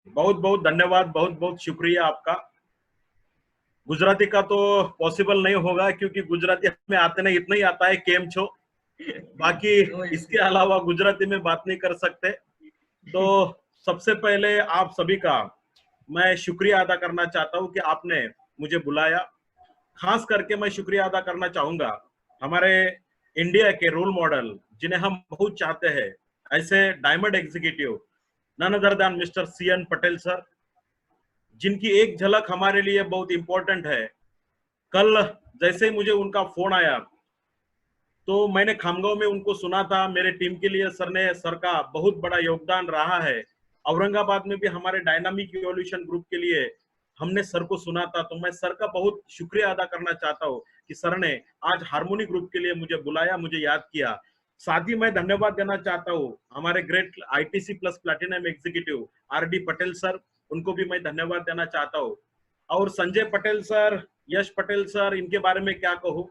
बहुत बहुत धन्यवाद, बहुत बहुत शुक्रिया आपका। गुजराती का तो पॉसिबल नहीं होगा क्योंकि गुजराती हमें आते नहीं, इतना ही आता है केम छो। बाकी इसके अलावा गुजराती में बात नहीं कर सकते। तो सबसे पहले आप सभी का मैं शुक्रिया अदा करना चाहता हूं कि आपने मुझे बुलाया। खास करके मैं शुक्रिया अदा करना चाहूंगा हमारे इंडिया के रोल मॉडल जिन्हें हम बहुत चाहते हैं, ऐसे diamond executive none other than mister CN Patel sir, जिनकी एक झलक हमारे लिए बहुत इंपॉर्टेंट है। कल जैसे ही मुझे उनका फोन आया तो मैंने खामगांव में उनको सुना था। मेरे टीम के लिए सर का बहुत बड़ा योगदान रहा है। औरंगाबाद में भी हमारे डायनामिक इवोल्यूशन ग्रुप के लिए हमने सर को सुना था। तो मैं सर का बहुत शुक्रिया अदा करना चाहता हूँ कि सर ने आज हार्मोनी ग्रुप के लिए मुझे बुलाया, मुझे याद किया। साथ ही मैं धन्यवाद देना चाहता हूँ हमारे great ITC plus platinum executive RD Patel sir, उनको भी मैं धन्यवाद देना चाहता हूँ। और संजय पटेल सर, यश पटेल सर, इनके बारे में क्या कहूँ।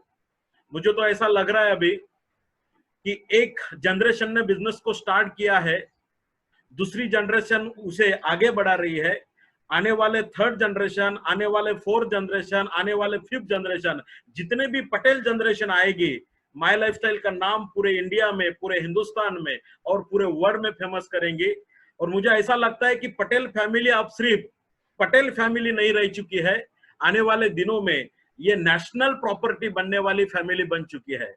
मुझे तो ऐसा लग रहा है अभी कि एक जनरेशन ने बिजनेस को स्टार्ट किया है, दूसरी जनरेशन उसे आगे बढ़ा रही है। आने वाले थर्ड जनरेशन, आने वाले फोर्थ जनरेशन, आने वाले फिफ्थ जनरेशन, जितने भी पटेल जनरेशन आएगी, माय लाइफस्टाइल का नाम पूरे इंडिया में, पूरे हिंदुस्तान में और पूरे वर्ल्ड में फेमस करेंगे। और मुझे ऐसा लगता है कि पटेल फैमिली अब सिर्फ पटेल फैमिली नहीं रह चुकी है, आने वाले दिनों में ये नेशनल प्रॉपर्टी बनने वाली फैमिली बन चुकी है।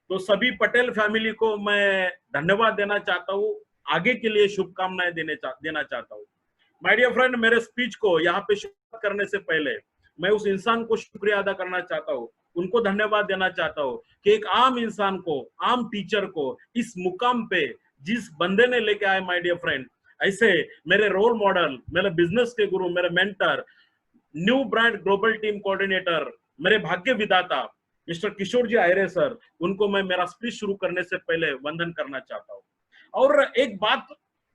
तो सभी पटेल फैमिली को मैं धन्यवाद देना चाहता हूँ, आगे के लिए शुभकामनाएं देना चाहता हूँ। माय डियर फ्रेंड, मेरे स्पीच को यहाँ पे शुरू करने से पहले मैं उस इंसान को शुक्रिया अदा करना चाहता हूँ, उनको धन्यवाद देना चाहता हूँ कि एक आम इंसान को, आम टीचर को इस मुकाम पे जिस बंदे ने लेके आए माय डियर फ्रेंड, ऐसे मेरे रोल मॉडल, मेरे बिजनेस के गुरु, मेरे mentor, new brand global team coordinator, मेरे भाग्य विधाता मिस्टर किशोर जी आयरे सर, उनको मैं मेरा स्पीच शुरू करने से पहले वंदन करना चाहता हूँ। और एक बात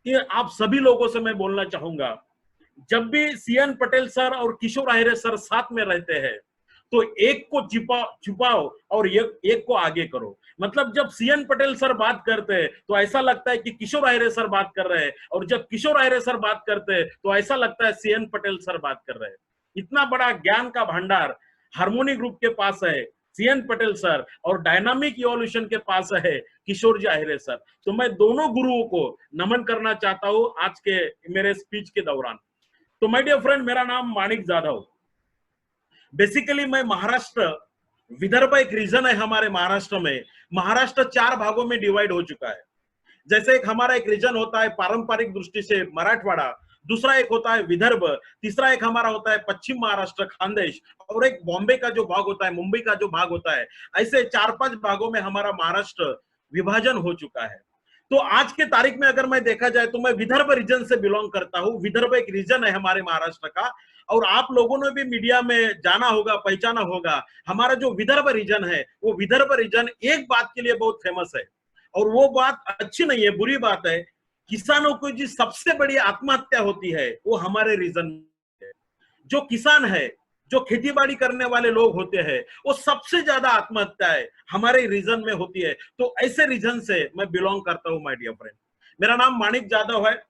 कि आप सभी लोगों से मैं बोलना चाहूंगा, जब भी CN पटेल सर और किशोर आयरे सर साथ में रहते हैं तो एक को छुपाओ और एक को आगे करो। मतलब जब CN पटेल सर बात करते हैं तो ऐसा लगता है कि किशोर आयरे सर बात कर रहे हैं, और जब किशोर आयरे सर बात करते हैं तो ऐसा लगता है CN पटेल सर बात कर रहे हैं। इतना बड़ा ज्ञान का भंडार हार्मोनी ग्रुप के पास है, CN पटेल सर, और डायनामिक इवोल्यूशन के पास है किशोर जी आहिरे सर। तो मैं दोनों गुरुओं को नमन करना चाहता हूं आज के मेरे स्पीच के दौरान। तो माय डियर फ्रेंड, मेरा नाम माणिक जाधव। बेसिकली मैं महाराष्ट्र, विदर्भ एक रीजन है हमारे महाराष्ट्र में। महाराष्ट्र 4 भागों में डिवाइड हो चुका है। जैसे एक हमारा एक रीजन होता है पारंपरिक दृष्टि से मराठवाड़ा, दूसरा एक होता है विदर्भ, तीसरा एक हमारा होता है पश्चिम महाराष्ट्र खानदेश, और एक बॉम्बे का जो भाग होता है, मुंबई का जो भाग होता है। ऐसे 4-5 भागों में हमारा महाराष्ट्र विभाजन हो चुका है। तो आज के तारीख में अगर मैं देखा जाए तो मैं विदर्भ रीजन से बिलोंग करता हूं। विदर्भ एक रीजन है हमारे महाराष्ट्र का, और आप लोगों ने भी मीडिया में जाना होगा, पहचाना होगा। हमारा जो विदर्भ रीजन है, वो विदर्भ रीजन एक बात के लिए बहुत फेमस है, और वो बात अच्छी नहीं है, बुरी बात है। किसानों को जी सबसे बड़ी आत्महत्या होती है वो हमारे रीजन में है। जो किसान है, जो खेती बाड़ी करने वाले लोग होते हैं, वो सबसे ज्यादा आत्महत्याएं हमारे रीजन में होती है। तो ऐसे रीजन से मैं बिलोंग करता हूं माय डियर फ्रेंड। मेरा नाम माणिक जाधव है,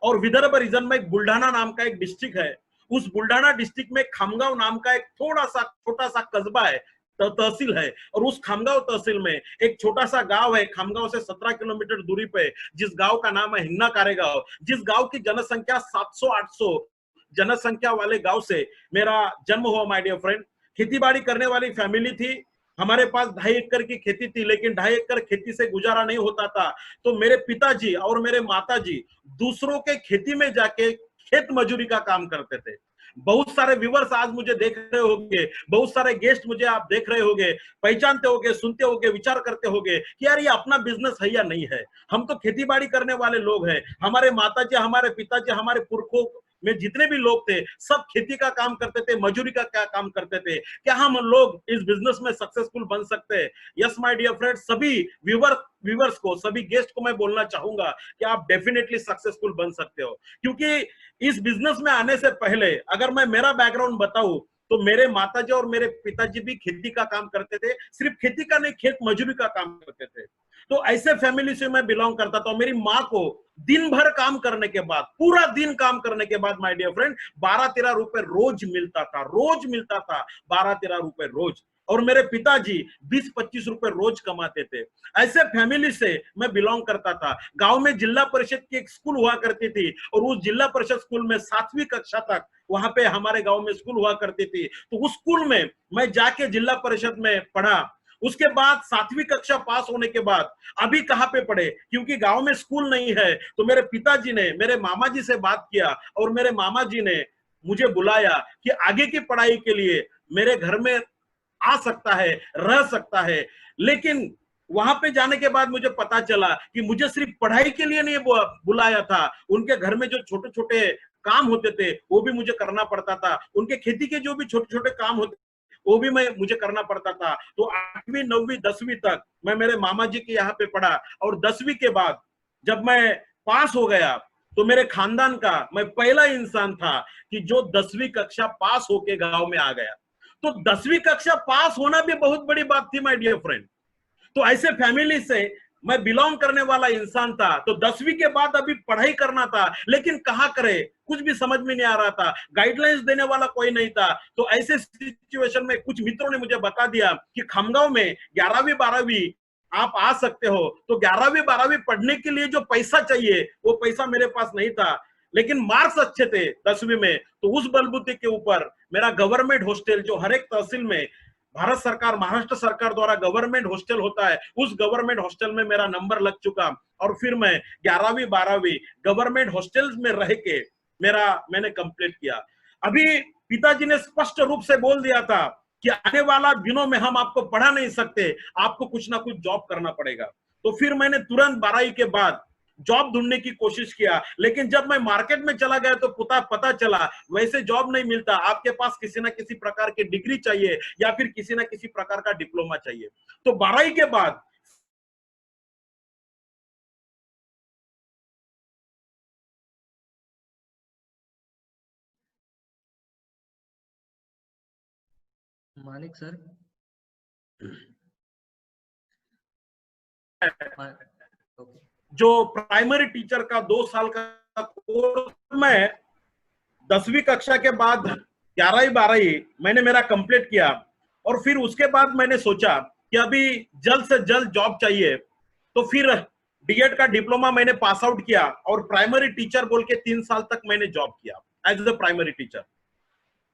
और विदर्भ रीजन में एक बुल्ढाना नाम का एक डिस्ट्रिक्ट है। उस बुल्ढाना डिस्ट्रिक्ट में खामगांव नाम का एक थोड़ा सा छोटा सा कस्बा है, तहसील है। और उस खामगांव तहसील में एक छोटा सा गांव है, खामगांव से 17 किलोमीटर दूरी पे, जिस गांव का नाम है हिन्ना कारेगांव। जिस गांव की जनसंख्या 700-800 जनसंख्या वाले गांव से मेरा जन्म हुआ माय डियर फ्रेंड। खेती बाड़ी करने वाली फैमिली थी। हमारे पास 2.5 एकड़ की खेती थी, लेकिन 2.5 एकड़ खेती से गुजारा नहीं होता था। तो मेरे पिताजी और मेरे माताजी दूसरों के खेती में जाके खेत मजूरी का काम करते थे। बहुत सारे व्यूवर्स आज मुझे देख रहे होंगे, बहुत सारे गेस्ट मुझे आप देख रहे होंगे, पहचानते होंगे, सुनते होंगे, विचार करते होंगे कि यार ये अपना बिजनेस है या नहीं है। हम तो खेती बाड़ी करने वाले लोग हैं। हमारे माताजी, हमारे पिताजी, हमारे पुरखों में जितने भी लोग थे सब खेती का काम करते थे, मजूरी का क्या काम करते थे। क्या हम लोग इस बिजनेस में सक्सेसफुल बन सकते हैं? यस माय डियर फ्रेंड, सभी व्यूवर्स को, सभी गेस्ट को मैं बोलना चाहूंगा कि आप डेफिनेटली सक्सेसफुल बन सकते हो। क्योंकि इस बिजनेस में आने से पहले अगर मैं मेरा बैकग्राउंड बताऊं तो मेरे माताजी और मेरे पिताजी भी खेती का काम करते थे, सिर्फ खेती का नहीं, खेत मजदूरी का काम करते थे। तो ऐसे फैमिली से मैं बिलोंग करता था। मेरी माँ को दिन भर काम करने के बाद, पूरा दिन काम करने के बाद माय डियर फ्रेंड 12-13 रुपए रोज मिलता था, रोज मिलता था 12-13 रुपए रोज। और मेरे पिताजी 20-25 रुपए रोज कमाते थे। ऐसे फैमिली से मैं बिलोंग करता था। गांव में जिला परिषद की एक स्कूल हुआ करती थी और उस जिला परिषद स्कूल में 7वीं कक्षा तक वहां पे हमारे गांव में स्कूल हुआ करती थी। तो उस स्कूल में मैं जाके जिला परिषद में पढ़ा। उसके बाद 7वीं कक्षा पास होने के बाद अभी कहां पे पढ़े, क्योंकि गांव में स्कूल नहीं है। तो मेरे पिताजी ने मेरे मामा जी से बात किया और मेरे मामा जी ने मुझे बुलाया कि आगे की पढ़ाई के लिए मेरे घर में आ सकता है, रह सकता है। लेकिन वहां पे जाने के बाद मुझे पता चला कि मुझे सिर्फ पढ़ाई के लिए नहीं बुलाया था, उनके घर में जो छोटे छोटे काम होते थे वो भी मुझे करना पड़ता था। उनके खेती के जो भी छोटे छोटे काम होते वो भी मुझे करना पड़ता था। तो 8वीं 9वीं 10वीं तक मैं मेरे मामा जी के यहाँ पे पढ़ा और 10वीं के बाद जब मैं पास हो गया तो मेरे खानदान का मैं पहला इंसान था कि जो 10वीं कक्षा पास होके गांव में आ गया। तो 10वीं कक्षा पास होना भी बहुत बड़ी बात थी माय डियर फ्रेंड। तो ऐसे फैमिली से मैं बिलोंग करने वाला इंसान था। तो 10वीं के बाद अभी पढ़ाई करना था, लेकिन कहाँ करे, कुछ भी समझ में नहीं आ रहा था, गाइडलाइंस देने वाला कोई नहीं था। तो ऐसे सिचुएशन में कुछ मित्रों ने मुझे बता दिया कि खामगांव में 11वीं 12वीं आप आ सकते हो। तो 11वीं 12वीं पढ़ने के लिए जो पैसा चाहिए वो पैसा मेरे पास नहीं था, लेकिन मार्क्स अच्छे थे 10वीं में। तो उस बलबूते के ऊपर मेरा गवर्नमेंट हॉस्टल, जो हर एक तहसील में भारत सरकार, महाराष्ट्र सरकार द्वारा गवर्नमेंट हॉस्टल होता है, उस गवर्नमेंट हॉस्टल में मेरा नंबर लग चुका और फिर मैं 11वीं 12वीं गवर्नमेंट हॉस्टल्स में रह के मैंने कंप्लीट किया। अभी पिताजी ने स्पष्ट रूप से बोल दिया था कि आने वाला दिनों में हम आपको पढ़ा नहीं सकते, आपको कुछ ना कुछ जॉब करना पड़ेगा। तो फिर मैंने तुरंत 12वीं के बाद जॉब ढूंढने की कोशिश किया, लेकिन जब मैं मार्केट में चला गया तो पता चला वैसे जॉब नहीं मिलता, आपके पास किसी ना किसी प्रकार की डिग्री चाहिए या फिर किसी ना किसी प्रकार का डिप्लोमा चाहिए। तो 12वीं के बाद मालिक सर, जो प्राइमरी टीचर का 2 साल का कोर्स मैं 10वीं कक्षा के बाद 11वीं 12वीं मैंने मेरा कंप्लीट किया। और फिर उसके बाद मैंने सोचा कि अभी जल्द से जल्द जॉब चाहिए। तो फिर डीएड का डिप्लोमा मैंने पास आउट किया और प्राइमरी टीचर बोल के 3 साल तक मैंने जॉब किया एज ए प्राइमरी टीचर।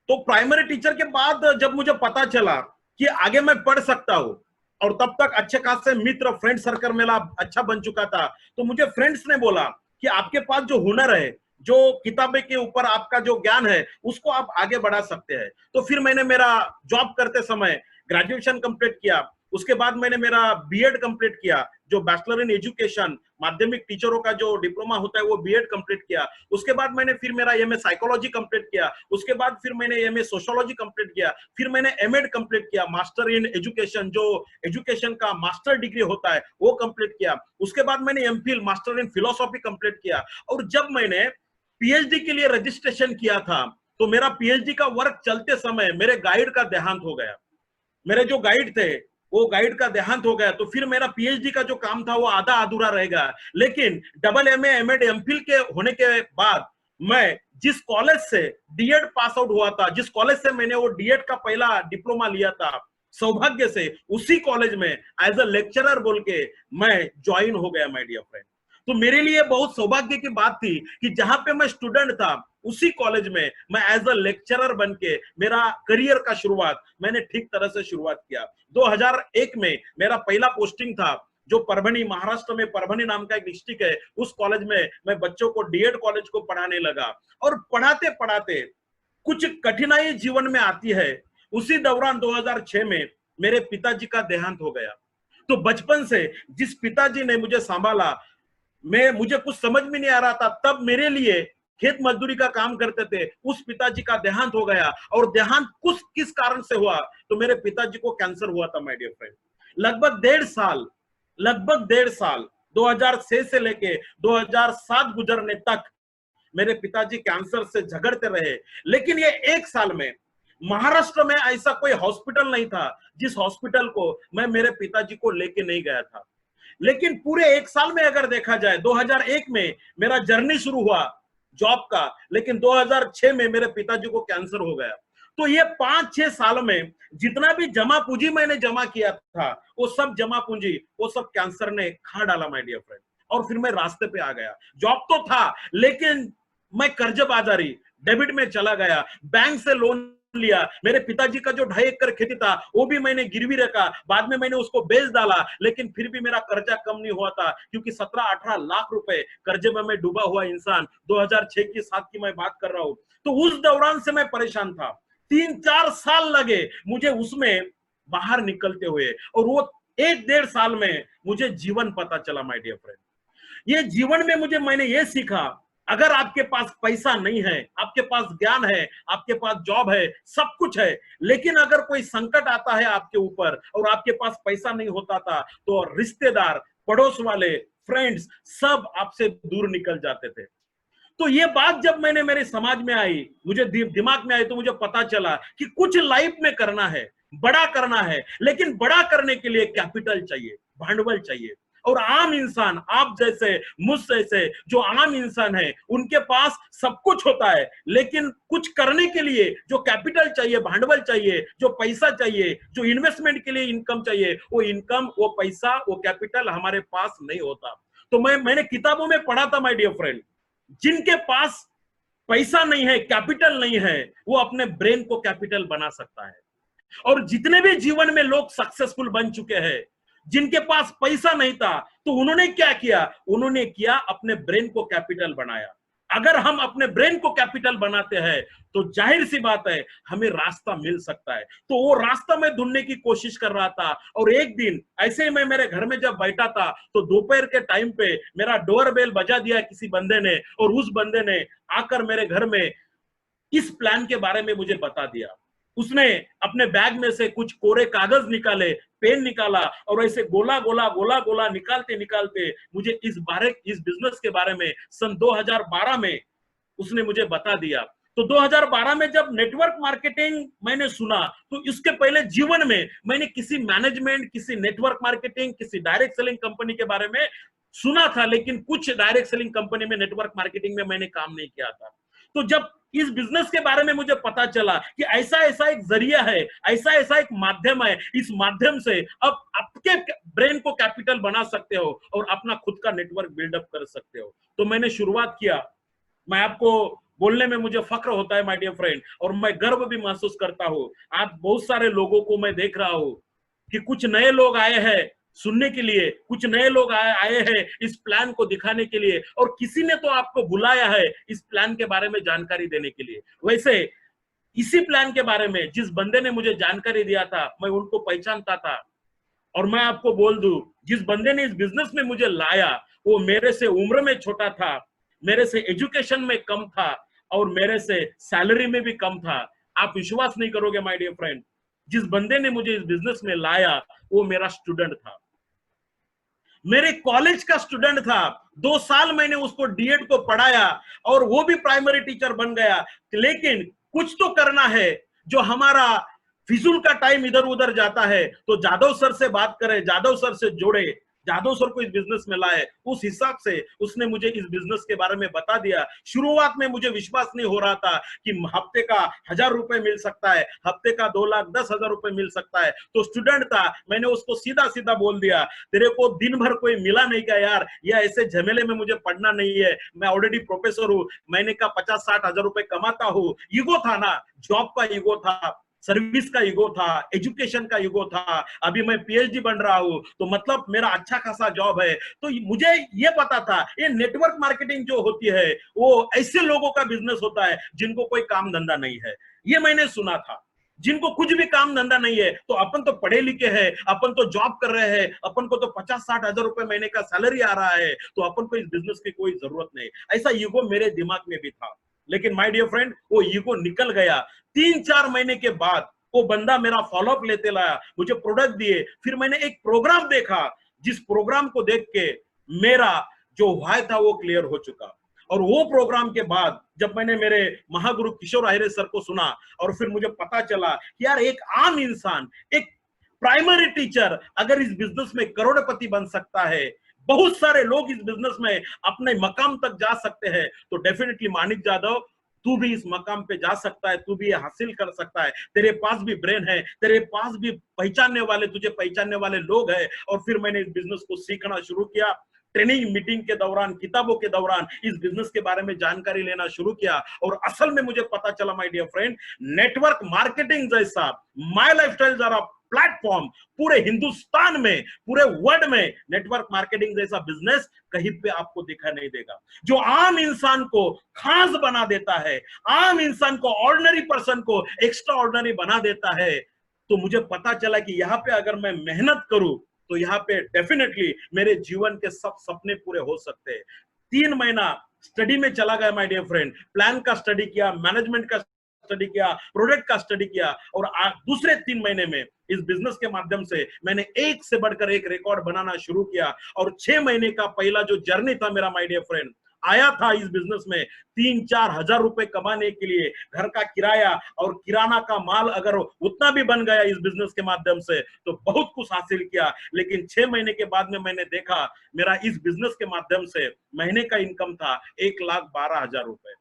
तो प्राइमरी टीचर के बाद जब मुझे पता चला कि आगे मैं पढ़ सकता हूं और तब तक अच्छे खासे मित्र, फ्रेंड सर्कल मेरा अच्छा बन चुका था, तो मुझे फ्रेंड्स ने बोला कि आपके पास जो हुनर है, जो किताबें के ऊपर आपका जो ज्ञान है, उसको आप आगे बढ़ा सकते हैं। तो फिर मैंने मेरा जॉब करते समय ग्रेजुएशन कंप्लीट किया। उसके बाद मैंने मेरा बीएड कंप्लीट किया, जो बैचलर इन एजुकेशन, माध्यमिक टीचरों का जो डिप्लोमा होता है वो बीएड कंप्लीट किया। उसके बाद मैंने फिर मेरा एमए साइकोलॉजी कंप्लीट किया। उसके बाद फिर मैंने एमए सोशियोलॉजी कंप्लीट किया। फिर मैंने एमएड कंप्लीट किया, मास्टर इन एजुकेशन, जो एजुकेशन का मास्टर डिग्री होता है वो कंप्लीट किया। उसके बाद मैंने MPhil, master in philosophy complete किया। और जब मैंने पीएचडी के लिए रजिस्ट्रेशन किया था तो मेरा पीएचडी का वर्क चलते समय मेरे गाइड का देहांत हो गया। मेरे जो गाइड थे वो गाइड का देहांत हो गया। तो फिर मेरा पीएचडी का जो काम था वो आधा अधूरा रहेगा। लेकिन डबल एमए, एमएड, एमफिल के होने के बाद मैं जिस कॉलेज से डीएड पास आउट हुआ था, जिस कॉलेज से मैंने वो डीएड का पहला डिप्लोमा लिया था, सौभाग्य से उसी कॉलेज में एज अ लेक्चरर बोल के मैं ज्वाइन हो गया माय डियर फ्रेंड। तो मेरे लिए बहुत सौभाग्य की बात थी कि जहां पे मैं स्टूडेंट था उसी कॉलेज में मैं एज अ लेक्चरर बन के मेरा करियर का शुरुआत मैंने ठीक तरह से शुरुआत किया। 2001 में मेरा पहला पोस्टिंग था, जो परभनी, महाराष्ट्र में परभनी नाम का एक डिस्ट्रिक्ट है, उस कॉलेज में मैं बच्चों को डीएड कॉलेज को पढ़ाने लगा। और पढ़ाते पढ़ाते कुछ कठिनाई जीवन में आती है। उसी दौरान 2006 में मेरे पिताजी का देहांत हो गया। तो बचपन से जिस पिताजी ने मुझे संभाला, मुझे कुछ समझ में नहीं आ रहा था, तब मेरे लिए खेत मजदूरी का काम करते थे, उस पिताजी का देहांत हो गया। और देहांत कुछ किस कारण से हुआ, तो मेरे पिताजी को कैंसर हुआ था माय डियर फ्रेंड। लगभग डेढ़ साल 2006 से लेके 2007 गुजरने तक मेरे पिताजी कैंसर से झगड़ते रहे। लेकिन ये 1 साल में महाराष्ट्र में ऐसा कोई हॉस्पिटल नहीं था जिस हॉस्पिटल को मैं मेरे पिताजी को लेके नहीं गया था। लेकिन पूरे एक साल में अगर देखा जाए, 2001 में मेरा जर्नी शुरू हुआ जॉब का, लेकिन 2006 में मेरे पिताजी को कैंसर हो गया। तो ये 5-6 साल में जितना भी जमा पूंजी मैंने जमा किया था, वो सब जमा पूंजी, वो सब कैंसर ने खा डाला माय डियर फ्रेंड। और फिर मैं रास्ते पे आ गया। जॉब तो था, लेकिन मैं कर्जबाजारी, डेबिट में चला गया, बैंक से लोन लिया। मेरे पिताजी का जो 2.5 एकड़ खेती था वो भी मैंने गिरवी रखा, बाद में मैंने उसको बेच डाला, लेकिन फिर भी मेरा कर्जा कम नहीं हुआ था, क्योंकि 17-18 लाख रुपए कर्जे में मैं डूबा हुआ इंसान, 2006 की 7 की मैं बात कर रहा हूं। तो उस दौरान से मैं परेशान था। 3-4 साल लगे मुझे उसमें बाहर निकलते हुए, और वो 1-1.5 साल में मुझे जीवन पता चला माय डियर फ्रेंड। ये जीवन में मैंने ये सीखा, अगर आपके पास पैसा नहीं है, आपके पास ज्ञान है, आपके पास जॉब है, सब कुछ है, लेकिन अगर कोई संकट आता है आपके ऊपर और आपके पास पैसा नहीं होता था, तो रिश्तेदार, पड़ोस वाले, फ्रेंड्स सब आपसे दूर निकल जाते थे। तो ये बात जब मैंने मेरे समाज में आई, मुझे दिमाग में आई, तो मुझे पता चला कि कुछ लाइफ में करना है, बड़ा करना है, लेकिन बड़ा करने के लिए कैपिटल चाहिए, भांडवल चाहिए। और आम इंसान, आप जैसे, मुझ जैसे जो आम इंसान है, उनके पास सब कुछ होता है, लेकिन कुछ करने के लिए जो कैपिटल चाहिए, भांडवल चाहिए, जो पैसा चाहिए, जो इन्वेस्टमेंट के लिए इनकम चाहिए, वो इनकम, वो पैसा, वो कैपिटल हमारे पास नहीं होता। तो मैंने किताबों में पढ़ा था माय डियर फ्रेंड, जिनके पास पैसा नहीं है, कैपिटल नहीं है, वो अपने ब्रेन को कैपिटल बना सकता है। और जितने भी जीवन में लोग सक्सेसफुल बन चुके हैं, जिनके पास पैसा नहीं था, तो उन्होंने क्या किया? उन्होंने किया अपने ब्रेन को कैपिटल बनाया। अगर हम अपने ब्रेन को कैपिटल बनाते हैं, तो जाहिर सी बात है हमें रास्ता मिल सकता है। तो वो रास्ता मैं ढूंढने की कोशिश कर रहा था, और एक दिन ऐसे ही मैं मेरे घर में जब बैठा था, तो दोपहर के टाइम पे मेरा डोरबेल बजा दिया किसी बंदे ने, और उस बंदे ने आकर मेरे घर में इस प्लान के बारे में मुझे बता दिया। उसने अपने बैग में से कुछ कोरे कागज निकाले, पेन निकाला, और ऐसे गोला गोला गोला गोला निकालते निकालते मुझे इस बिजनेस के बारे में सन 2012 में उसने मुझे बता दिया। तो 2012 में जब नेटवर्क मार्केटिंग मैंने सुना, तो इसके पहले जीवन में मैंने किसी मैनेजमेंट, किसी नेटवर्क मार्केटिंग, किसी डायरेक्ट सेलिंग कंपनी के बारे में सुना था, लेकिन कुछ डायरेक्ट सेलिंग कंपनी में, नेटवर्क मार्केटिंग में मैंने काम नहीं किया था। तो जब इस बिजनेस के बारे में मुझे पता चला कि ऐसा ऐसा एक जरिया है, ऐसा ऐसा एक माध्यम है, इस माध्यम से अब आपके ब्रेन को कैपिटल बना सकते हो और अपना खुद का नेटवर्क बिल्डअप कर सकते हो, तो मैंने शुरुआत किया। मैं आपको बोलने में मुझे फक्र होता है माय डियर फ्रेंड, और मैं गर्व भी महसूस करता हूँ। आज बहुत सारे लोगों को मैं देख रहा हूँ कि कुछ नए लोग आए हैं सुनने के लिए, कुछ नए लोग आए हैं इस प्लान को दिखाने के लिए, और किसी ने तो आपको बुलाया है इस प्लान के बारे में जानकारी देने के लिए। वैसे इसी प्लान के बारे में जिस बंदे ने मुझे जानकारी दिया था, मैं उनको पहचानता था। और मैं आपको बोल दूं, जिस बंदे ने इस बिजनेस में मुझे लाया, वो मेरे से उम्र में छोटा था, मेरे से एजुकेशन में कम था, और मेरे से सैलरी में भी कम था। आप विश्वास नहीं करोगे माय डियर फ्रेंड, जिस बंदे ने मुझे इस बिजनेस में लाया, वो मेरा स्टूडेंट था, मेरे कॉलेज का स्टूडेंट था। 2 साल मैंने उसको डीएड को पढ़ाया, और वो भी प्राइमरी टीचर बन गया। लेकिन कुछ तो करना है, जो हमारा फिजूल का टाइम इधर उधर जाता है, तो जादव सर से बात करें, जादव सर से जोड़े, जादव सर को इस बिजनेस में लाए। उस हिसाब से उसने मुझे इस बिजनेस के बारे में बता दिया। शुरुआत में मुझे विश्वास नहीं हो रहा था कि हफ्ते का 1000 रुपए मिल सकता है, हफ्ते का 2,10,000 रुपए मिल सकता है। तो स्टूडेंट था, मैंने उसको सीधा सीधा बोल दिया, तेरे को दिन भर कोई मिला नहीं क्या यार, या ऐसे झमेले में मुझे पढ़ना नहीं है, मैं ऑलरेडी प्रोफेसर हूँ, महीने का 50-60 हजार रुपए कमाता हूँ। ईगो था ना, जॉब का ईगो था, सर्विस का ईगो था, एजुकेशन का ईगो था। अभी मैं पीएचडी बन रहा हूं, तो मतलब मेरा अच्छा खासा जॉब है। तो मुझे ये पता था, ये नेटवर्क मार्केटिंग जो होती है, वो ऐसे लोगों का बिजनेस होता है जिनको कोई काम धंधा नहीं है। ये मैंने सुना था, जिनको कुछ भी काम धंधा नहीं है। तो अपन तो पढ़े लिखे हैं, अपन तो जॉब कर रहे हैं, अपन को तो 50-60 हजार रुपए महीने का सैलरी आ रहा है, तो अपन को इस बिजनेस की कोई जरूरत नहीं। ऐसा ईगो मेरे दिमाग में भी था। लेकिन माय डियर फ्रेंड, वो ईगो निकल गया। 3-4 महीने के बाद वो बंदा मेरा फॉलोअप लेते लाया, मुझे प्रोडक्ट दिए। फिर मैंने एक प्रोग्राम देखा, जिस प्रोग्राम को देख के मेरा जो व्हाय था वो क्लियर हो चुका। और वो प्रोग्राम के बाद जब मैंने मेरे महागुरु किशोर आहिरे सर को सुना और फिर मुझे पता चला कि यार एक आम इंसान, एक प्राइमरी टीचर अगर इस बिजनेस में करोड़पति बन सकता है, बहुत सारे लोग इस बिजनेस में अपने मकाम तक जा सकते हैं, तो डेफिनेटली मानिक जाधव तू भी इस मकाम पे जा सकता है, तू भी ये हासिल कर सकता है। तेरे पास भी ब्रेन है, तेरे पास भी पहचानने वाले, तुझे पहचानने वाले लोग हैं। और फिर मैंने इस बिजनेस को सीखना शुरू किया। ट्रेनिंग मीटिंग के दौरान, किताबों के दौरान इस बिजनेस के बारे में जानकारी लेना शुरू किया और असल में मुझे पता चला my dear friend, network marketing जैसा माय लाइफस्टाइल जरा प्लेटफॉर्म पूरे हिंदुस्तान में, पूरे वर्ल्ड में नेटवर्क मार्केटिंग जैसा बिजनेस कहीं पे आपको दिखा नहीं देगा, जो आम इंसान को खास बना देता है, आम इंसान को, ऑर्डिनरी पर्सन को एक्स्ट्रा ऑर्डिनरी बना देता है। तो मुझे पता चला कि यहाँ पे अगर मैं मेहनत करूं तो यहाँ पे डेफिनेटली मेरे जीवन के सब सपने पूरे हो सकते हैं। 3 महीना स्टडी में चला गया माय डियर फ्रेंड, प्लान का स्टडी किया, मैनेजमेंट का स्टडी किया, प्रोडक्ट का स्टडी किया और दूसरे 3 महीने में इस बिजनेस के माध्यम से मैंने एक से बढ़कर एक रिकॉर्ड बनाना शुरू किया। और 6 महीने का पहला जो जर्नी था मेरा माय डियर फ्रेंड, आया था इस बिजनेस में 3-4 हजार रुपए कमाने के लिए, घर का किराया और किराना का माल अगर उतना भी बन गया इस बिजनेस के माध्यम से तो बहुत कुछ हासिल किया। लेकिन 6 महीने के बाद में मैंने देखा मेरा इस बिजनेस के माध्यम से महीने का इनकम था 1,12,000 रुपए।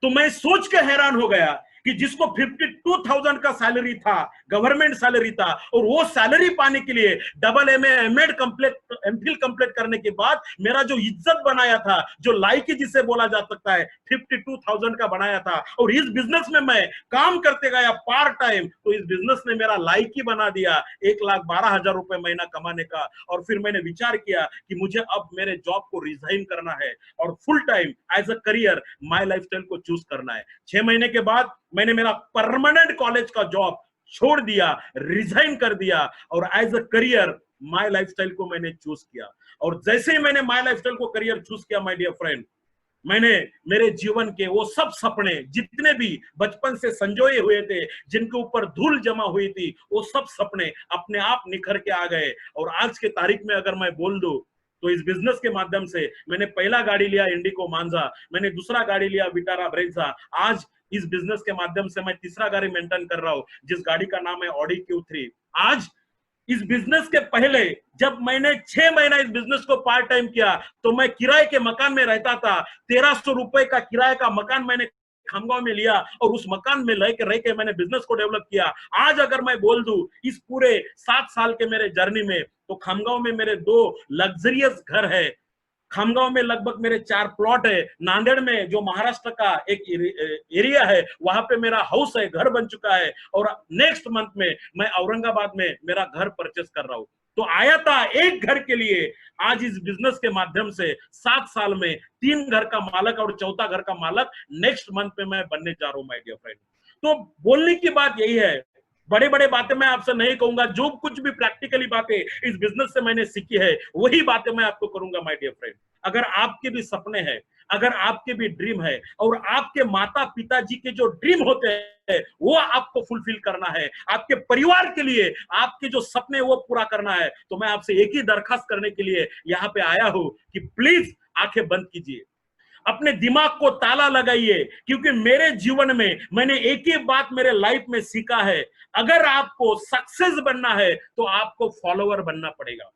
तो मैं सोच के हैरान हो गया कि जिसको 52,000 का सैलरी था, गवर्नमेंट सैलरी था, और वो सैलरी पाने के लिए double MA, MEd complete, MPhil complete करने के बाद मेरा जो इज्जत बनाया था, जो लायकी जिसे बोला जा सकता है, 52,000 का बनाया था। और इस बिजनेस में मैं काम करते गया पार्ट टाइम, तो इस बिजनेस ने मेरा लायकी बना दिया 1,12,000 रुपए महीना कमाने का। और फिर मैंने विचार किया कि मुझे अब मेरे जॉब को रिजाइन करना है और full time as a career my lifestyle को चूज करना है। 6 महीने के बाद मैंने मेरा परमानेंट कॉलेज का जॉब छोड़ दिया, रिजाइन कर दिया और as a career my lifestyle को मैंने चूज किया। और जैसे ही मैंने माय लाइफस्टाइल को करियर चूज किया माय डियर फ्रेंड, मैंने मेरे जीवन के वो सब सपने जितने भी बचपन से संजोए हुए थे, जिनके ऊपर धूल जमा हुई थी, वो सब सपने अपने आप निखर के आ गए। और आज के तारीख में अगर मैं बोल दूं तो इस बिजनेस के माध्यम से मैंने पहला गाड़ी लिया इंडिको मांझा, मैंने दूसरा गाड़ी लिया विटारा ब्रेजा, आज इस बिजनेस के माध्यम से मैं तीसरा गाड़ी मेंटेन कर रहा हूं जिस गाड़ी का नाम है ऑडी Q3। आज इस बिजनेस के पहले जब मैंने 6 महीना इस बिजनेस को पार्ट टाइम किया तो मैं किराए के मकान में रहता था। 1,300 रुपए का किराए का मकान मैंने खामगांव में लिया और उस मकान में रह के मैंने बिजनेस को डेवलप किया। आज अगर मैं बोल दूं इस पूरे 7 साल के मेरे जर्नी में, तो खामगांव में मेरे 2 लग्जरियस घर है, खामगांव में लगभग मेरे 4 प्लॉट है, नांदेड़ में जो महाराष्ट्र का एक एरिया है वहां पे मेरा हाउस है, घर बन चुका है। और नेक्स्ट मंथ में मैं औरंगाबाद में मेरा घर परचेस कर रहा हूं। तो आया था एक घर के लिए, आज इस बिजनेस के माध्यम से 7 साल में 3 घर का मालक और चौथा घर का मालक नेक्स्ट मंथ में मैं बनने जा रहा हूं माय डियर फ्रेंड। तो बोलने की बात यही है, बड़े बड़े बातें मैं आपसे नहीं कहूंगा, जो कुछ भी प्रैक्टिकली बातें इस बिजनेस से मैंने सीखी है वही बातें मैं आपको करूंगा माय डियर फ्रेंड। अगर आपके भी सपने हैं, अगर आपके भी ड्रीम है और आपके माता पिताजी के जो ड्रीम होते हैं वो आपको फुलफिल करना है, आपके परिवार के लिए आपके जो सपने वो पूरा करना है, तो मैं आपसे एक ही दरखास्त करने के लिए यहाँ पे आया हूं कि प्लीज आंखें बंद कीजिए, अपने दिमाग को ताला लगाइए, क्योंकि मेरे जीवन में मैंने एक ही बात मेरे लाइफ में सीखा है, अगर आपको सक्सेस बनना है तो आपको फॉलोअर बनना पड़ेगा।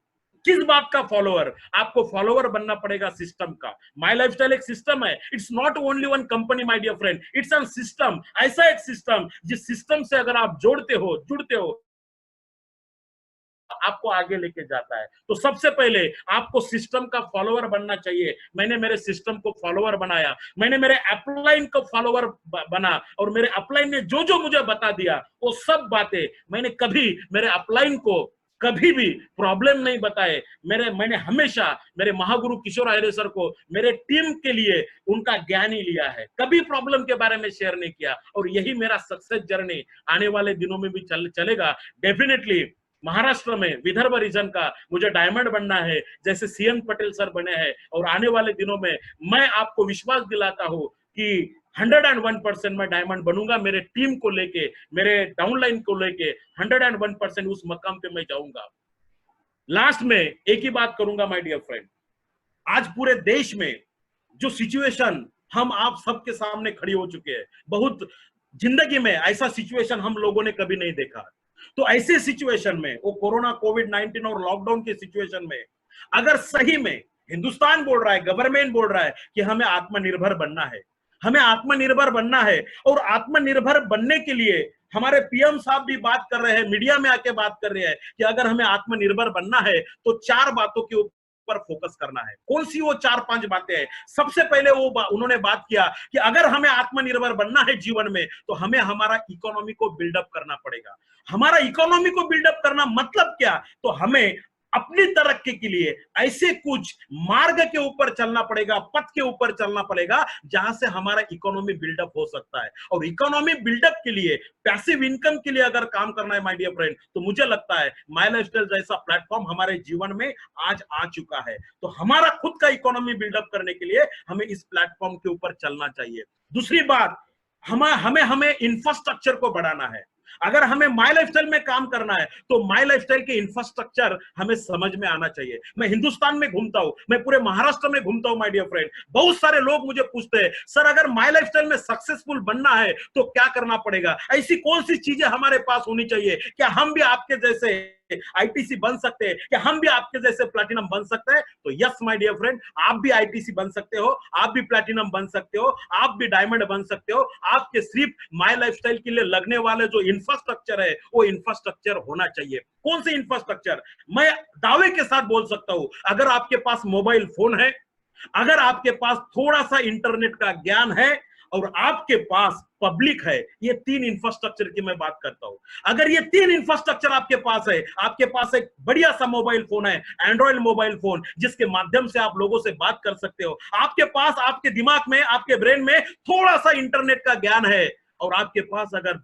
किस बात का फॉलोअर? आपको फॉलोअर बनना पड़ेगा सिस्टम का। माय लाइफस्टाइल एक सिस्टम है, it's not only one company my dear friend, it's a system. ऐसा एक सिस्टम जिस सिस्टम से अगर आप जुड़ते हो आपको आगे लेके जाता है। तो सबसे पहले आपको सिस्टम का फॉलोअर बनना चाहिए। मैंने मेरे सिस्टम को फॉलोअर बनाया, मैंने मेरे अपलाइन को फॉलोअर बना और मेरे अपलाइन ने जो जो मुझे बता दिया वो सब बातें मैंने कभी मेरे अपलाइन को कभी भी प्रॉब्लम नहीं बताए। मैंने हमेशा मेरे महागुरु किशोर आहिरे सर को मेरे टीम के लिए उनका ज्ञान ही लिया है, कभी प्रॉब्लम के बारे में शेयर नहीं किया। और यही मेरा सक्सेस जर्नी आने वाले दिनों में भी चलेगा। डेफिनेटली महाराष्ट्र में विदर्भ रीजन का मुझे डायमंड बनना है, जैसे सीएन पटेल सर बने हैं। और आने वाले दिनों में मैं आपको विश्वास दिलाता हूं कि 101% मैं डायमंड बनूंगा। मेरे टीम को लेके, मेरे डाउनलाइन को लेके 101% उस मकाम पे मैं जाऊंगा। लास्ट में एक ही बात करूंगा माय डियर फ्रेंड, आज पूरे देश में जो सिचुएशन हम आप सबके सामने खड़ी हो चुके हैं, बहुत जिंदगी में ऐसा सिचुएशन हम लोगों ने कभी नहीं देखा। तो ऐसे सिचुएशन में, वो कोरोना कोविड-19 और लॉकडाउन के सिचुएशन में, अगर सही में हिंदुस्तान बोल रहा है, गवर्नमेंट बोल रहा है कि हमें आत्मनिर्भर बनना है, हमें आत्मनिर्भर बनना है, और आत्मनिर्भर बनने के लिए हमारे पीएम साहब भी बात कर रहे हैं, मीडिया में आके बात कर रहे हैं कि अगर हमें आत्मनिर्भर बनना है तो 4 बातों के ऊपर फोकस करना है। कौन सी वो 4-5 बातें हैं? सबसे पहले उन्होंने बात किया कि अगर हमें आत्मनिर्भर बनना है जीवन में, तो हमें हमारा इकोनॉमी को बिल्डअप करना पड़ेगा। हमारा इकोनॉमी को बिल्डअप करना मतलब क्या? तो हमें अपनी तरक्की के लिए ऐसे कुछ मार्ग के ऊपर चलना पड़ेगा, पथ के ऊपर चलना पड़ेगा जहां से हमारा इकोनॉमी बिल्डअप हो सकता है। और इकोनॉमी बिल्डअप के लिए, पैसिव इनकम के लिए अगर काम करना है माय डियर फ्रेंड, तो मुझे लगता है माय लाइफस्टाइल जैसा प्लेटफॉर्म हमारे जीवन में आज आ चुका है। तो हमारा खुद का इकोनॉमी बिल्डअप करने के लिए हमें इस प्लेटफॉर्म के ऊपर चलना चाहिए। दूसरी बात, हमें इंफ्रास्ट्रक्चर को बढ़ाना है। अगर हमें माय लाइफस्टाइल में काम करना है तो माय लाइफस्टाइल के इंफ्रास्ट्रक्चर हमें समझ में आना चाहिए। मैं हिंदुस्तान में घूमता हूं, मैं पूरे महाराष्ट्र में घूमता हूं माय डियर फ्रेंड। बहुत सारे लोग मुझे पूछते हैं, सर अगर माय लाइफस्टाइल में सक्सेसफुल बनना है तो क्या करना पड़ेगा? ऐसी कौन सी चीजें हमारे पास होनी चाहिए? क्या हम भी आपके जैसे आईटीसी बन सकते हैं? क्या हम भी आपके जैसे प्लैटिनम बन सकते हैं? तो यस माय डियर फ्रेंड, आप भी आईटीसी बन सकते हो, आप भी प्लैटिनम बन सकते हो, आप भी डायमंड बन सकते हो। आपके सिर्फ माय लाइफस्टाइल के लिए लगने वाले जो इंफ्रास्ट्रक्चर है, वो इंफ्रास्ट्रक्चर होना चाहिए। कौन से इंफ्रास्ट्रक्चर? मैं दावे के साथ बोल सकता हूं, अगर आपके पास मोबाइल फोन है, अगर आपके पास थोड़ा सा इंटरनेट का ज्ञान है, और आपके पास पब्लिक है, ये 3 इंफ्रास्ट्रक्चर की मैं बात करता हूं। अगर ये 3 इंफ्रास्ट्रक्चर आपके पास है, आपके पास एक बढ़िया सा मोबाइल फोन है, एंड्रॉइड मोबाइल फोन, जिसके माध्यम से आप लोगों से बात कर सकते हो, आपके पास, आपके दिमाग में, आपके ब्रेन में थोड़ा सा इंटरनेट का ज्ञान है, और आपके पास अगर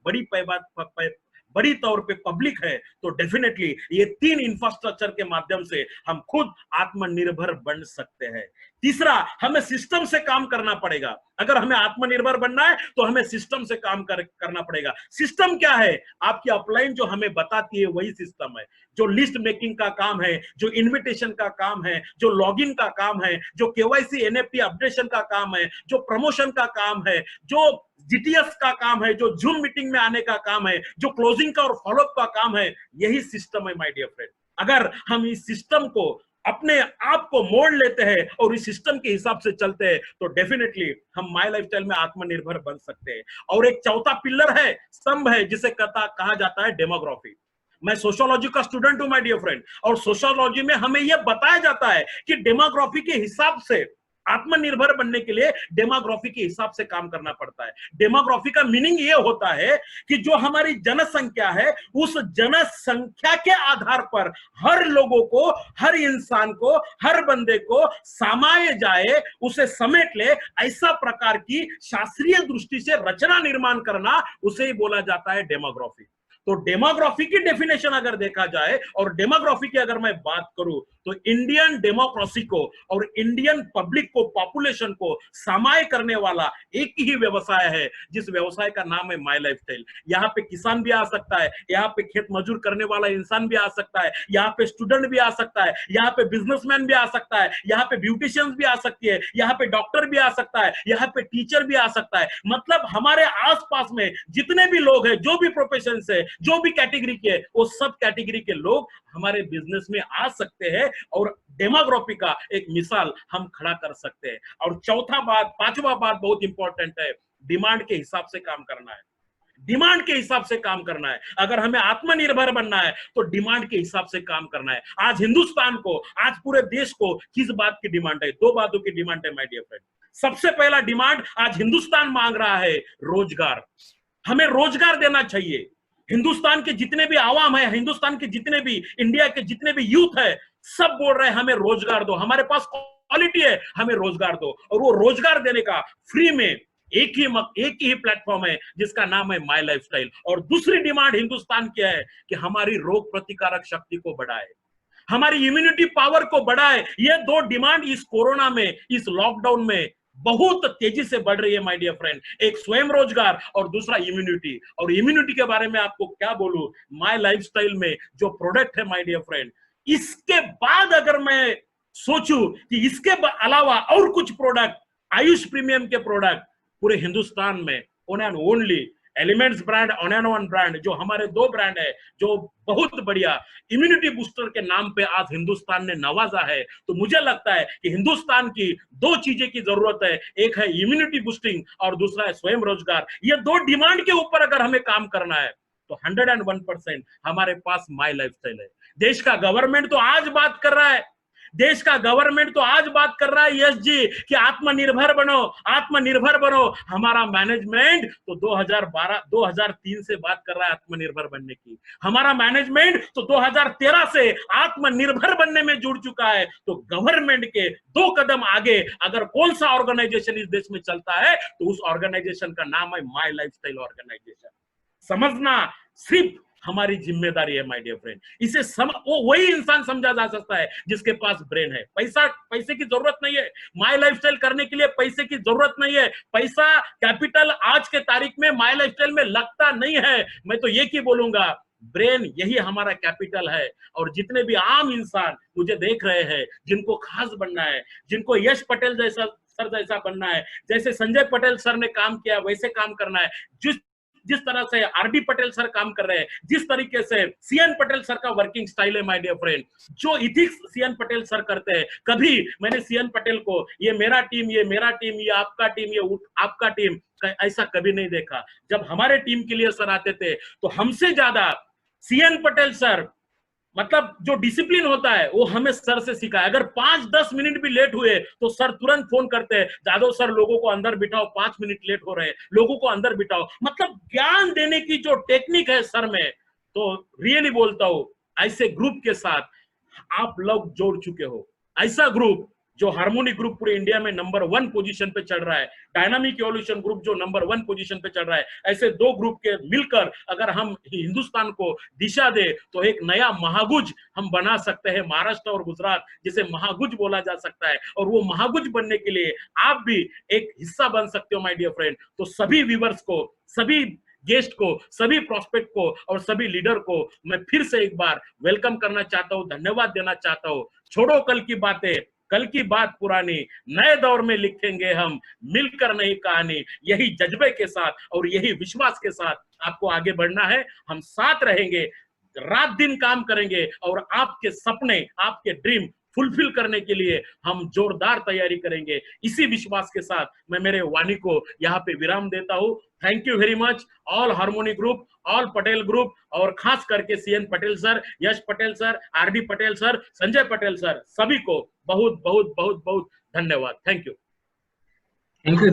बड़ी तौर पे पब्लिक है, तो डेफिनेटली ये 3 इंफ्रास्ट्रक्चर के माध्यम से हम खुद आत्मनिर्भर बन सकते हैं। तीसरा, हमें सिस्टम से काम करना पड़ेगा। अगर हमें आत्मनिर्भर बनना है तो हमें सिस्टम से काम करना पड़ेगा। सिस्टम क्या है? आपकी अपलाइन जो हमें बताती है वही सिस्टम है। जो लिस्ट मेकिंग का काम है, जो इनविटेशन का काम है, जो लॉगिन का काम है, जो केवाईसी एनएफटी अपडेशन का काम है, जो प्रमोशन का काम है, जो जीटीएस का काम है, जो जूम मीटिंग में आने का काम है, जो क्लोजिंग का और फॉलोअप का काम है, यही सिस्टम है माय डियर फ्रेंड। अगर हम इस सिस्टम को अपने आप को मोड़ लेते हैं और इस सिस्टम के हिसाब से चलते हैं, तो डेफिनेटली हम माय लाइफस्टाइल में आत्मनिर्भर बन सकते हैं। और एक चौथा पिलर है, स्तंभ है, जिसे कहा जाता है डेमोग्राफी। मैं सोशियोलॉजी का स्टूडेंट हूं माय डियर फ्रेंड, और सोशियोलॉजी में हमें यह बताया जाता है कि डेमोग्राफी के हिसाब से आत्मनिर्भर बनने के लिए डेमोग्राफी के हिसाब से काम करना पड़ता है। डेमोग्राफी का मीनिंग यह होता है कि जो हमारी जनसंख्या है, उस जनसंख्या के आधार पर हर लोगों को, हर इंसान को, हर बंदे को समाये जाए, उसे समेट ले, ऐसा प्रकार की शास्त्रीय दृष्टि से रचना निर्माण करना, उसे ही बोला जाता है डेमोग्राफी। तो डेमोग्राफी की डेफिनेशन अगर देखा जाए, और डेमोग्राफी की अगर मैं बात करूं, तो इंडियन डेमोक्रेसी को और इंडियन पब्लिक को, पॉपुलेशन को समाये करने वाला एक ही व्यवसाय है, जिस व्यवसाय का नाम है माय लाइफस्टाइल। यहाँ पे किसान भी आ सकता है, यहाँ पे खेत मजदूर करने वाला इंसान भी आ सकता है, यहाँ पे स्टूडेंट भी आ सकता है, यहाँ पे बिजनेसमैन भी आ सकता है, यहाँ पे ब्यूटिशियंस भी आ सकती है, यहाँ पे डॉक्टर भी आ सकता है, यहाँ पे टीचर भी आ सकता है। मतलब हमारे आसपास में जितने भी लोग हैं, जो भी प्रोफेशन से, जो भी कैटेगरी के, वो सब कैटेगरी के लोग हमारे बिजनेस में आ सकते हैं, और डेमोग्राफी का एक मिसाल हम खड़ा कर सकते हैं। और पांचवा बात बहुत इंपॉर्टेंट है, डिमांड के हिसाब से काम करना है। डिमांड के हिसाब से काम करना है। अगर हमें आत्मनिर्भर बनना है तो डिमांड के हिसाब से काम करना है। आज हिंदुस्तान को, आज पूरे देश को किस बात की डिमांड है? 2 बातों की डिमांड है माय डियर फ्रेंड। सबसे पहला डिमांड आज हिंदुस्तान मांग रहा है रोजगार। हमें रोजगार देना चाहिए। हिंदुस्तान के जितने भी आवाम है, हिंदुस्तान के जितने भी, इंडिया के जितने भी यूथ है, सब बोल रहे हैं हमें रोजगार दो, हमारे पास क्वालिटी है, हमें रोजगार दो। और वो रोजगार देने का फ्री में एक ही प्लेटफॉर्म है, जिसका नाम है माय लाइफस्टाइल। और दूसरी डिमांड हिंदुस्तान की है कि हमारी रोग प्रतिकारक शक्ति को बढ़ाए, हमारी इम्यूनिटी पावर को बढ़ाए। ये 2 डिमांड इस कोरोना में, इस लॉकडाउन में बहुत तेजी से बढ़ रही है माय डियर फ्रेंड। एक स्वयं रोजगार और दूसरा इम्यूनिटी। और इम्यूनिटी के बारे में आपको क्या बोलूं, माय लाइफस्टाइल में जो प्रोडक्ट है माय डियर फ्रेंड, इसके बाद अगर मैं सोचूं कि इसके अलावा और कुछ प्रोडक्ट आयुष प्रीमियम के प्रोडक्ट पूरे हिंदुस्तान में own and only elements brand, on and one brand, जो हमारे दो ब्रांड है जो बहुत बढ़िया इम्यूनिटी बूस्टर के नाम पे आज हिंदुस्तान ने नवाजा है। तो मुझे लगता है कि हिंदुस्तान की दो चीजें की जरूरत है, एक है इम्यूनिटी बूस्टिंग और दूसरा है स्वयं रोजगार। ये दो डिमांड के ऊपर अगर हमें काम करना है तो 101% हमारे पास माई लाइफस्टाइल है। देश का गवर्नमेंट तो आज बात कर रहा है, देश का गवर्नमेंट तो आज बात कर रहा है यश जी कि आत्मनिर्भर बनो, आत्मनिर्भर बनो। हमारा मैनेजमेंट तो 2003 से बात कर रहा है आत्मनिर्भर बनने की। हमारा मैनेजमेंट तो 2013 से आत्मनिर्भर बनने में जुड़ चुका है। तो गवर्नमेंट के 2 कदम आगे अगर कौन सा ऑर्गेनाइजेशन इस देश में चलता है तो उस ऑर्गेनाइजेशन का नाम है माई लाइफस्टाइल ऑर्गेनाइजेशन। समझना सिर्फ हमारी जिम्मेदारी है माय डियर फ्रेंड। इसे वही इंसान समझा जा सकता है जिसके पास ब्रेन है। पैसे की जरूरत नहीं है माय लाइफस्टाइल करने के लिए, पैसे की जरूरत नहीं है। पैसा कैपिटल आज के तारीख में माय लाइफस्टाइल में लगता नहीं है। मैं तो ये की बोलूंगा, ब्रेन यही हमारा कैपिटल है। और जितने भी आम इंसान मुझे देख रहे हैं, जिनको खास बनना है, जिनको यश पटेल जैसा सर जैसा बनना है, जैसे संजय पटेल सर ने काम किया वैसे काम करना है, जिस तरह से आरडी पटेल सर काम कर रहे हैं, जिस तरीके से सीएन पटेल सर का वर्किंग स्टाइल है माय डियर फ्रेंड, जो इथिक्स सीएन पटेल सर करते हैं। कभी मैंने सीएन पटेल को ये मेरा टीम, ये मेरा टीम, ये आपका टीम, ये आपका टीम ऐसा कभी नहीं देखा। जब हमारे टीम के लिए सर आते थे तो हमसे ज्यादा सीएन पटेल सर, मतलब जो डिसिप्लिन होता है वो हमें सर से सीखा है। अगर 5-10 मिनट भी लेट हुए तो सर तुरंत फोन करते हैं, जादव सर लोगों को अंदर बिठाओ, 5 मिनट लेट हो रहे हैं, लोगों को अंदर बिठाओ। मतलब ज्ञान देने की जो टेक्निक है सर में, तो रियली बोलता हूं ऐसे ग्रुप के साथ आप लोग जोड़ चुके हो। ऐसा ग्रुप जो हार्मोनी ग्रुप पूरे इंडिया में नंबर 1 पोजीशन पे चल रहा है, डायनामिक इवोल्यूशन ग्रुप जो नंबर 1 पोजीशन पे चल रहा है, ऐसे दो ग्रुप के मिलकर अगर हम हिंदुस्तान को दिशा दे तो एक नया महागुज हम बना सकते हैं। महाराष्ट्र और गुजरात जिसे महागुज बोला जा सकता है, और वो महागुज बनने के लिए आप भी एक हिस्सा बन सकते हो माय डियर फ्रेंड। तो सभी व्यूअर्स को, सभी गेस्ट को, सभी प्रोस्पेक्ट को और सभी लीडर को मैं फिर से एक बार वेलकम करना चाहता हूं, धन्यवाद देना चाहता हूं। छोड़ो कल की बातें, कल की बात पुरानी, नए दौर में लिखेंगे हम मिलकर नई कहानी। यही जज्बे के साथ और यही विश्वास के साथ आपको आगे बढ़ना है। हम साथ रहेंगे, रात दिन काम करेंगे और आपके सपने, आपके ड्रीम फुलफिल करने के लिए हम जोरदार तैयारी करेंगे। इसी विश्वास के साथ मैं मेरे वाणी को यहाँ पे विराम देता हूँ। Thank you very much all harmony group, all Patel group, और खास करके CN Patel sir, Yash Patel sir, RD Patel sir, Sanjay Patel sir, सभी को बहुत बहुत बहुत बहुत धन्यवाद। Thank you.